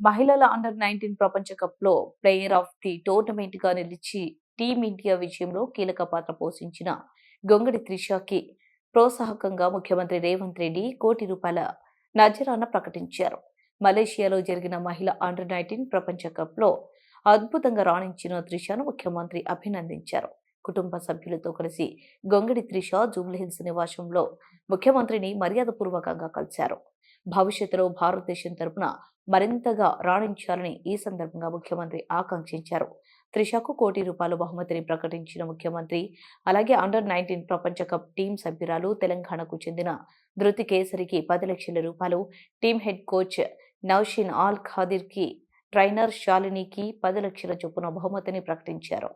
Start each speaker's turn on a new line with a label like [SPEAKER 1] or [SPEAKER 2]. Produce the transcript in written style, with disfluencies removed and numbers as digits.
[SPEAKER 1] మహిళల అండర్-19 ప్రపంచ కప్‌లో ప్లేయర్ ఆఫ్ ది టోర్నమెంట్‌గా నిలిచి టీమిండియా విజయంలో కీలక పాత్ర పోషించిన గొంగడి త్రిషకి ప్రోత్సాహకంగా ముఖ్యమంత్రి రేవంత్ రెడ్డి ₹1,00,00,000 నజరానా ప్రకటించారు. మలేషియాలో జరిగిన మహిళా అండర్-19 ప్రపంచ కప్‌లో అద్భుతంగా రాణించిన త్రిషను ముఖ్యమంత్రి అభినందించారు. కుటుంబ సభ్యులతో కలిసి గొంగడి త్రిష జూబ్లీహిల్స్ నివాసంలో ముఖ్యమంత్రిని మర్యాదపూర్వకంగా కలిశారు. భవిష్యత్తులో భారతదేశం తరపున మరింతగా రాణించాలని ఈ సందర్భంగా ముఖ్యమంత్రి ఆకాంక్షించారు. త్రిషకు ₹1,00,00,000 బహుమతిని ప్రకటించిన ముఖ్యమంత్రి అలాగే అండర్-19 ప్రపంచ కప్ టీం సభ్యురాలు తెలంగాణకు చెందిన ధృతి కేసరికి ₹10,00,000, team head coach Nausheen Al ఖాదిర్‌కి, ట్రైనర్ శాలినికి 10,00,000 చొప్పున బహుమతిని ప్రకటించారు.